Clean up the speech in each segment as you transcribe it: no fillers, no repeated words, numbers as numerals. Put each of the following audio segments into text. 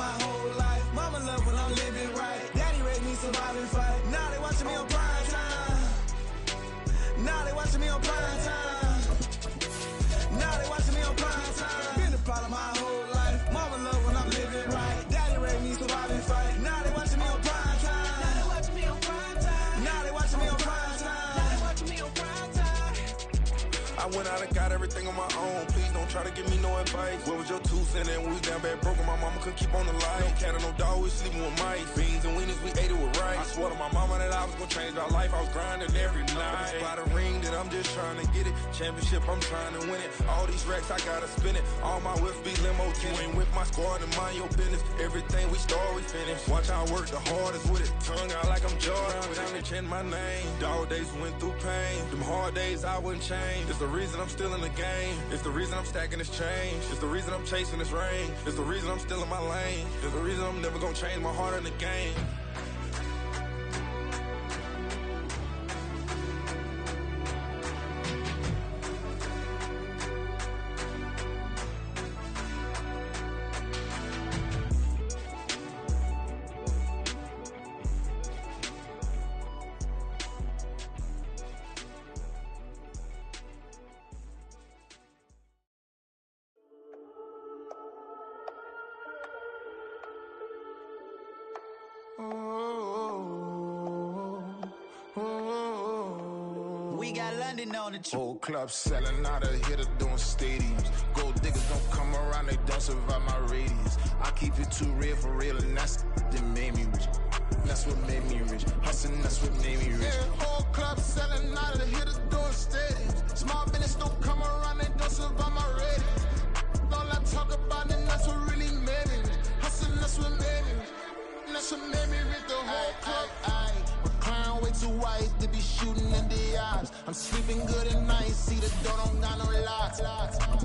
my whole life. Mama love when I'm living right. Daddy raised me survive and fight. Now they watching me on prime time. Now they watching me on prime time. Now they watching me on prime time. Been a problem my whole life. Mama love when I'm living right. Daddy raised me survive and fight. Now they watching me on prime time. Now they watching me on prime time. Now they watching me on prime time. Now they watching me on prime time. I went out and got everything on my own. Please don't try to give me no advice. What was your 2 cents? And we was down bad broke and my mama couldn't keep on the light. No cat or no dog, we sleeping with mice. Beans and weenies, we ate it with rice. I swore to my mama that I was gonna change my life. I was grinding every night. It's by the ring that I'm just trying to get it. Championship, I'm trying to win it. All these racks, I gotta spin it. All my whips be limo 10. You ain't with my squad and mind your business. Everything we start, we finish. Watch how I work the hardest with it. Tongue out like I'm Jordan. Down to chant my name. Dog days went through pain. Them hard days I wouldn't change. It's the reason I'm still in the game. It's the reason I'm stacking this change. It's the reason I'm chasing this rain. It's the reason I'm still in my lane. It's the reason I'm never gonna change my heart in the game. We got London on the trip. Whole club selling out of hitter doing stadiums. Gold diggers don't come around, they don't survive my radius. I keep it too real for real, and that's that made me rich. That's what made me rich. Hustling, that's what made me rich. Yeah, whole club selling out of hitters doing stadiums. Small business don't come around, they don't survive my radius. All I talk about, and that's what really made me rich. Hustling, that's what made me rich. That's what made me rich. The whole club. Clown way too white to be shooting in the eyes. I'm sleeping good at night, see the door don't got no locks.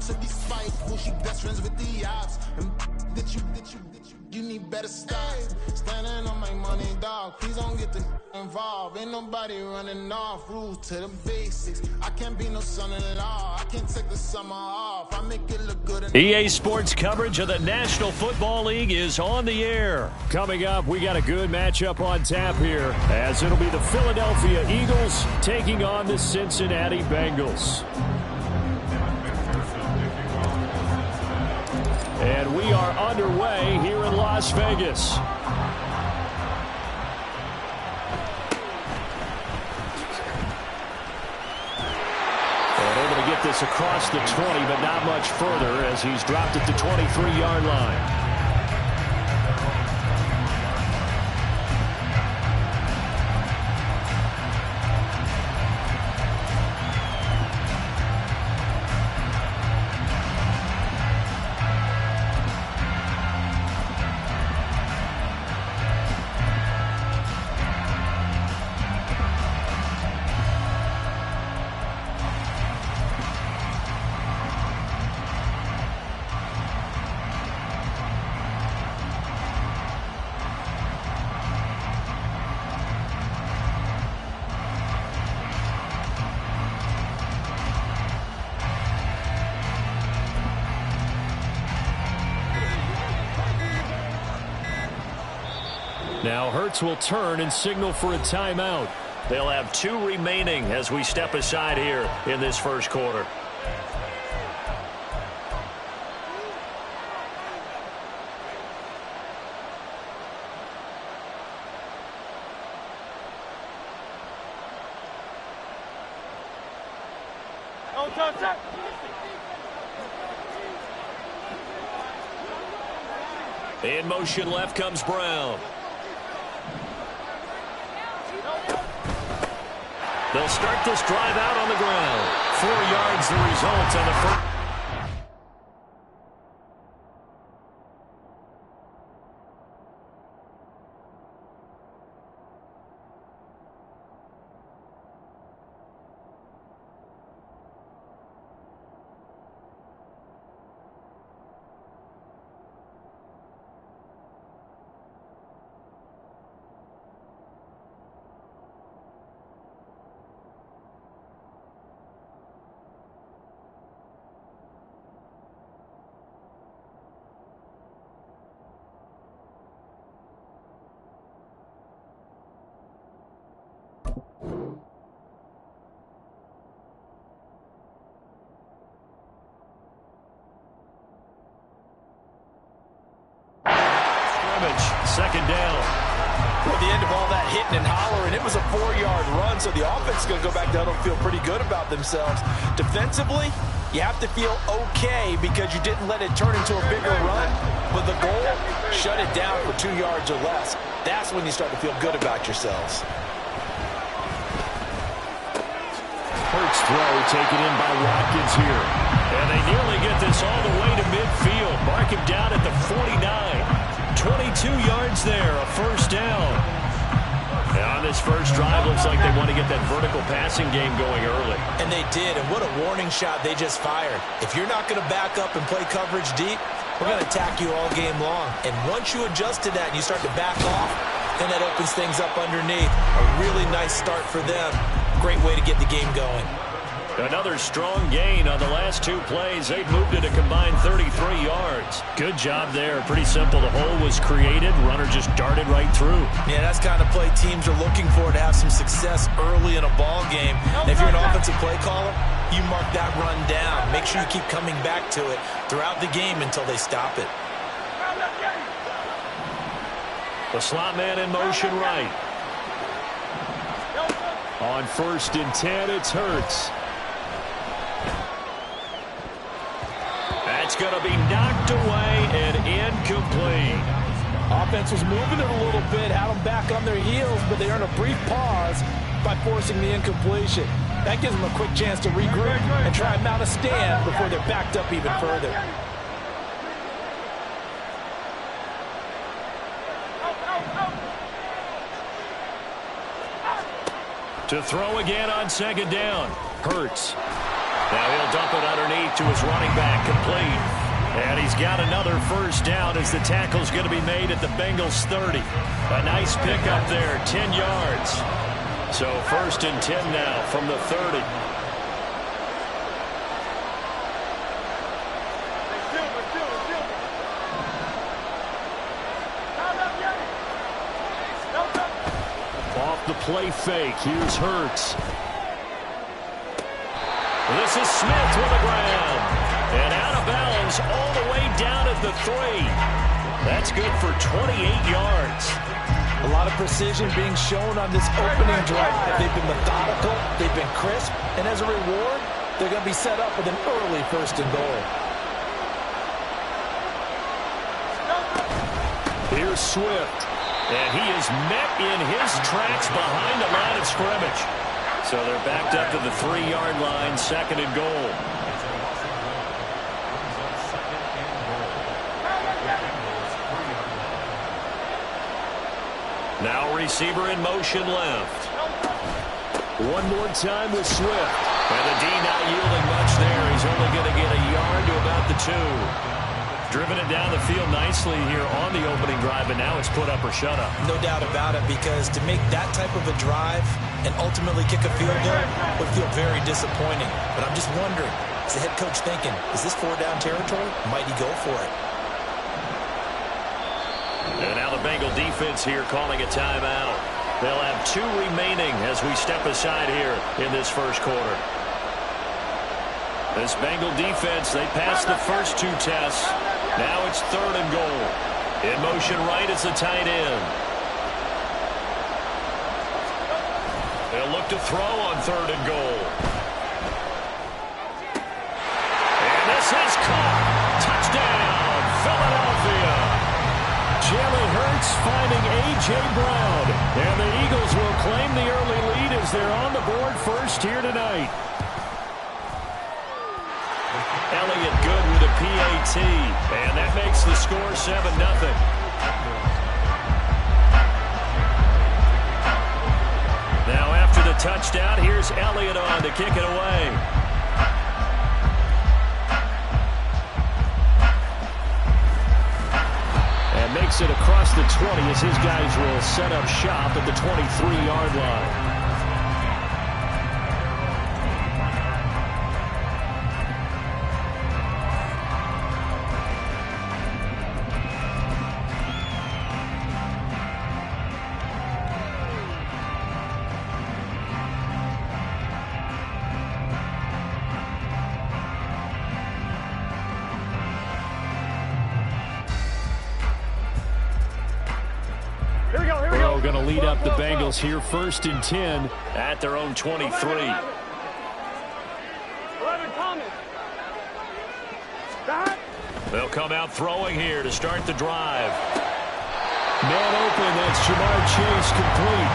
To be spiteful, she best friends with the ops. And you need better stop. Standing on my money, dog. Please don't get the involved. Ain't nobody running off. Rules to the basics. I can't be no son-in-law. I can't take the summer off. I make it look good. EA Sports coverage of the National Football League is on the air. Coming up, we got a good matchup on tap here, as it'll be the Philadelphia Eagles taking on the Cincinnati Bengals. And we are underway here in Las Vegas. And able to get this across the 20, but not much further, as he's dropped it to 23-yard line. Now Hurts will turn and signal for a timeout. They'll have 2 remaining as we step aside here in this first quarter. In motion left comes Brown. They'll start this drive out on the ground. 4 yards the result on the first. scrimmage. Second down. At the end of all that hitting and hollering, it was a 4-yard run, so the offense is going to go back down and feel pretty good about themselves. Defensively, you have to feel okay because you didn't let it turn into a bigger run, but the goal, shut it down for 2 yards or less. That's when you start to feel good about yourselves. Hurts throw taken in by Watkins here. And they nearly get this all the way to midfield. Mark him down at the 49. 22 yards there, a first down. And on this first drive, looks like they want to get that vertical passing game going early. And they did, and what a warning shot they just fired. If you're not going to back up and play coverage deep, we're going to attack you all game long. And once you adjust to that and you start to back off, then that opens things up underneath. A really nice start for them. Great way to get the game going. Another strong gain on the last 2 plays. They've moved it a combined 33 yards. Good job there. Pretty simple. The hole was created. Runner just darted right through. Yeah, that's the kind of play teams are looking for to have some success early in a ball game. And if you're an offensive play caller, you mark that run down. Make sure you keep coming back to it throughout the game until they stop it. The slot man in motion right. On 1st and 10, it's Hurts. That's going to be knocked away and incomplete. Offense was moving it a little bit, had them back on their heels, but they earned a brief pause by forcing the incompletion. That gives them a quick chance to regroup and try and mount a stand before they're backed up even further. To throw again on 2nd down. Hurts. Now he'll dump it underneath to his running back, complete. And he's got another first down as the tackle's going to be made at the Bengals 30. A nice pickup there, 10 yards. So 1st and 10 now from the 30. Off the play fake, here's Hurts. This is Smith with the ground. And out of bounds all the way down at the 3. That's good for 28 yards. A lot of precision being shown on this opening drive. They've been methodical, they've been crisp, and as a reward, they're going to be set up with an early 1st and goal. Here's Swift. And he is met in his tracks behind the line of scrimmage. So they're backed up to the 3-yard line, 2nd and goal. Now receiver in motion left. One more time with Swift. And the D not yielding much there. He's only going to get a yard to about the 2. Driven it down the field nicely here on the opening drive, and now it's put up or shut up. No doubt about it, because to make that type of a drive and ultimately kick a field goal would feel very disappointing. But I'm just wondering, is the head coach thinking, is this 4-down territory? Might he go for it? And now the Bengal defense here calling a timeout. They'll have 2 remaining as we step aside here in this first quarter. This Bengal defense, they passed the first 2 tests. Now it's 3rd and goal. In motion right is the tight end. They'll look to throw on 3rd and goal. And this is caught. Touchdown, Philadelphia. Jalen Hurts finding A.J. Brown. And the Eagles will claim the early lead as they're on the board first here tonight. Elliott good with a PAT, and that makes the score 7-0. Now after the touchdown, here's Elliott on to kick it away. And makes it across the 20 as his guys will set up shop at the 23-yard line. Burrow going to lead up the Bengals here, 1st and 10 at their own 23. They'll come out throwing here to start the drive. Man open, that's Jamar Chase, complete.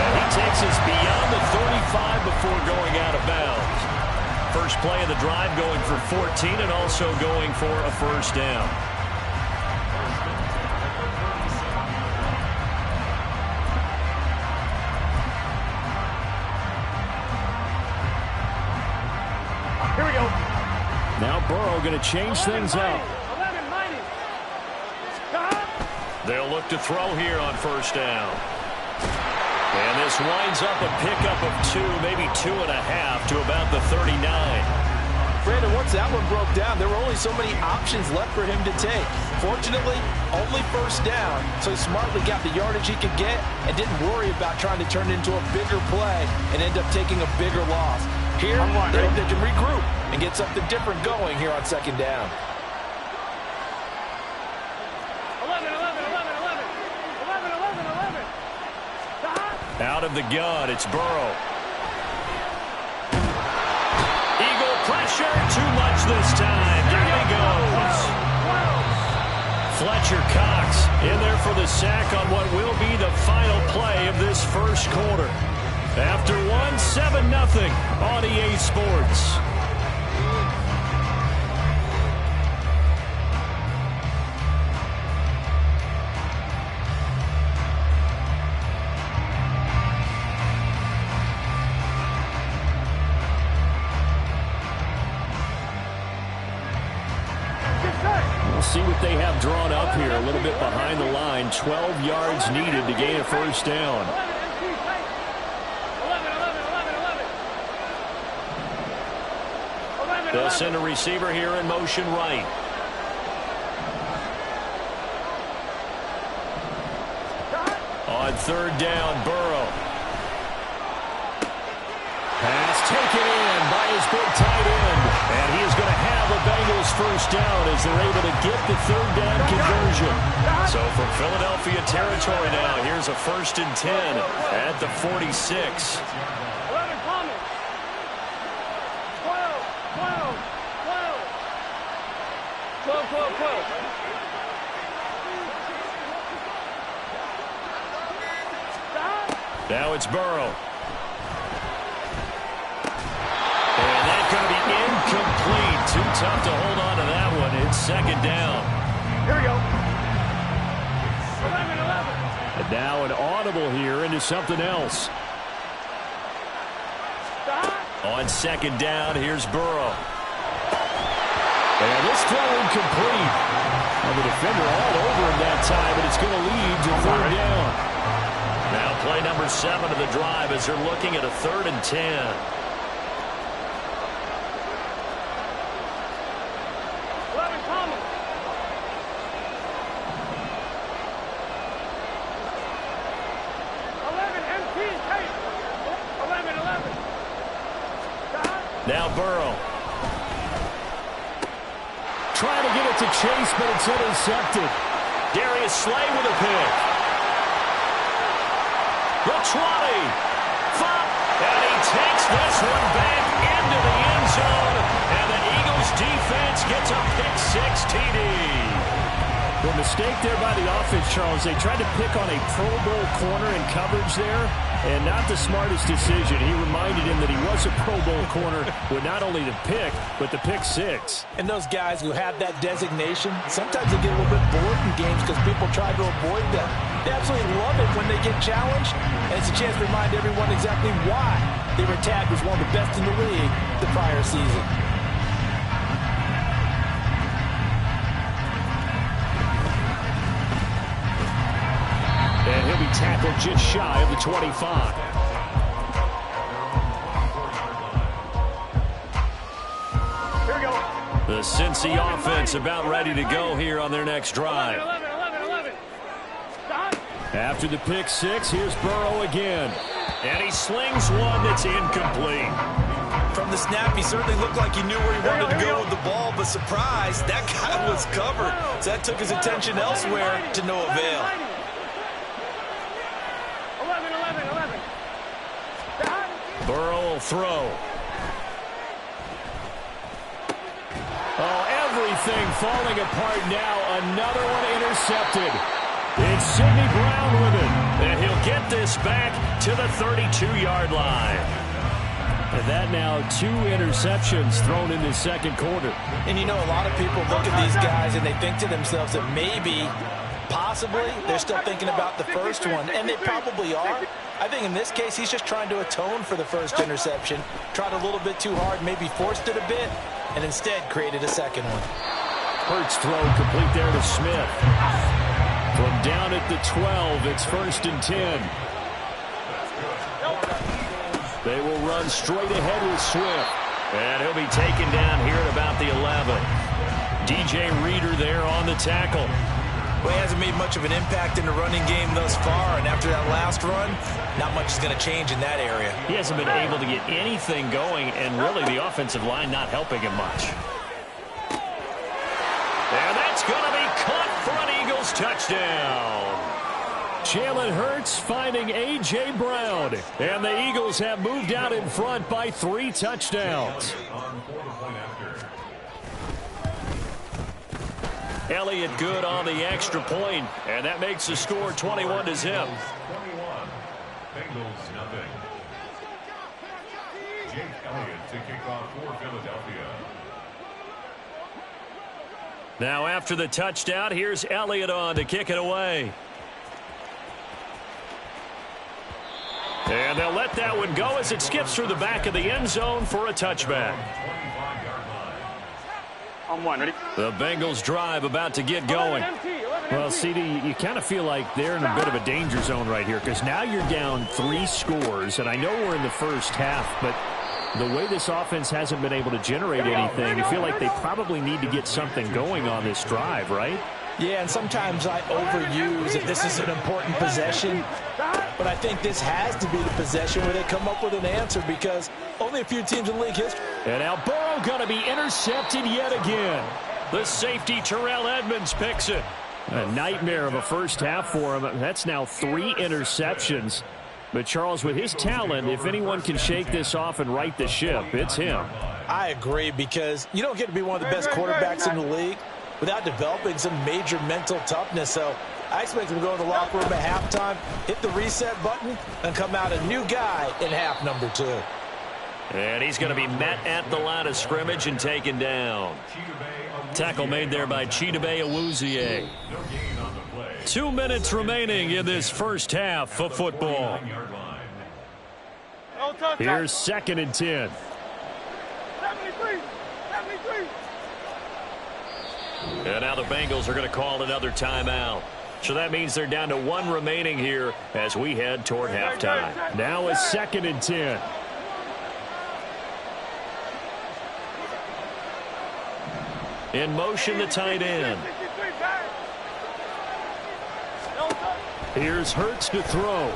And he takes us beyond the 35 before going out of bounds. First play of the drive going for 14 and also going for a first down. Here we go. Now Burrow going to change things up. They'll look to throw here on first down. And this winds up a pickup of 2, maybe 2.5 to about the 39. Brandon, once that one broke down, there were only so many options left for him to take. Fortunately, only first down, so he smartly got the yardage he could get and didn't worry about trying to turn it into a bigger play and end up taking a bigger loss. Here, they can regroup and get something different going here on second down. 11. Out of the gun, it's Burrow. Eagle pressure, too much this time. Down he goes. Fletcher Cox in there for the sack on what will be the final play of this first quarter. After 7-0 on EA Sports. See what they have drawn up here, a little bit behind the line. 12 yards needed to gain a first down. They'll send a receiver here in motion right. On third down, Burrow. Pass taken in by his big tight end. And he is going to have a Bengals first down as they're able to get the third down conversion. So from Philadelphia territory now, here's a 1st and 10 at the 46. 11 coming. 12. Now it's Burrow. And that's going to be incomplete. Too tough to hold on to that one. It's second down. Here we go. 11. And now an audible here into something else. On second down, here's Burrow. And this throw incomplete. And the defender all over him that time, but it's going to lead to third down. Now play number 7 of the drive as they're looking at a 3rd and 10. 11 coming. 11 MT tape. 11. Now Burrow. Trying to get it to Chase, but it's intercepted. Darius Slay with a pick. The 20. And he takes this one back into the end zone. And the Eagles defense gets a pick 6 TD. Well, mistake there by the offense, Charles. They tried to pick on a Pro Bowl corner in coverage there, and not the smartest decision. He reminded him that he was a Pro Bowl corner with not only the pick, but the pick 6. And those guys who have that designation, sometimes they get a little bit bored in games because people try to avoid them. They absolutely love it when they get challenged, and it's a chance to remind everyone exactly why they were tagged as one of the best in the league the prior season. And he'll be tackled just shy of the 25. Here we go. The Cincy offense about ready to go here on their next drive. 11. After the pick 6, here's Burrow again. And he slings one that's incomplete. From the snap, he certainly looked like he knew where he wanted to go with the ball, but surprise, that guy was covered. So that took his attention elsewhere to no avail. Burrow will throw. Oh, everything falling apart now. Another one intercepted. It's Sidney Brown with it. And he'll get this back to the 32-yard line. And that now 2 interceptions thrown in the second quarter. And you know, a lot of people look at these guys and they think to themselves that maybe, possibly, they're still thinking about the first one. And they probably are. I think in this case, he's just trying to atone for the first interception. Tried a little bit too hard, maybe forced it a bit, and instead created a second one. Hurts throw complete there to Smith. From down at the 12, it's 1st and 10. They will run straight ahead with Swift. And he'll be taken down here at about the 11. DJ Reader there on the tackle. Well, he hasn't made much of an impact in the running game thus far, and after that last run, not much is going to change in that area. He hasn't been able to get anything going, and really the offensive line not helping him much. And that's going to be caught for an Eagles touchdown. Jalen Hurts finding A.J. Brown, and the Eagles have moved out in front by 3 touchdowns. Elliott good on the extra point, and that makes the score 21 to zip. Bengals nothing. Jake Elliott to kick off for Philadelphia. Now after the touchdown, here's Elliott on to kick it away. And they'll let that one go as it skips through the back of the end zone for a touchback. On one, ready? The Bengals drive about to get going. Well, CD, you kind of feel like they're in a bit of a danger zone right here because now you're down 3 scores, and I know we're in the first half, but the way this offense hasn't been able to generate anything, you feel like they probably need to get something going on this drive, right? Yeah, and sometimes I overuse if this is an important possession, but I think this has to be the possession where they come up with an answer because only a few teams in league history. And now Burrow going to be intercepted yet again. The safety Terrell Edmonds picks it. A nightmare of a first half for him. That's now 3 interceptions. But Charles, with his talent, if anyone can shake this off and right the ship, it's him. I agree because you don't get to be one of the best quarterbacks in the league without developing some major mental toughness. So I expect him to go in the locker room at halftime, hit the reset button, and come out a new guy in half number 2. And he's going to be met at the line of scrimmage and taken down. Tackle made there by Chidobe Awuzie. 2 minutes remaining in this first half of football. Here's 2nd and 10. 73. And now the Bengals are going to call another timeout. So that means they're down to 1 remaining here as we head toward halftime. Now it's 2nd and 10. In motion, the tight end. Here's Hurts to throw.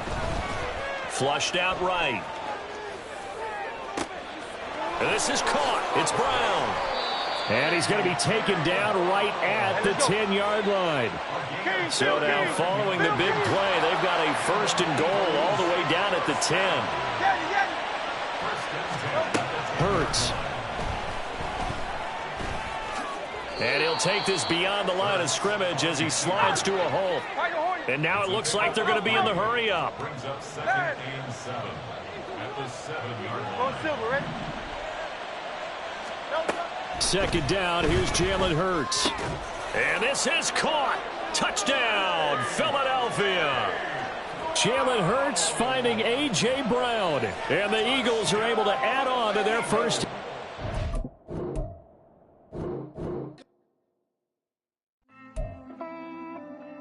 Flushed out right. And this is caught. It's Brown. And he's going to be taken down right at the 10-yard line. So now following the big play, they've got a 1st and goal all the way down at the 10. Hurts. And he'll take this beyond the line of scrimmage as he slides to a hole. And now it looks like they're going to be in the hurry-up. Brings up 2nd and 7 at the 7-yard line. 2nd down, here's Jalen Hurts. And this is caught. Touchdown, Philadelphia. Jalen Hurts finding A.J. Brown. And the Eagles are able to add on to their first.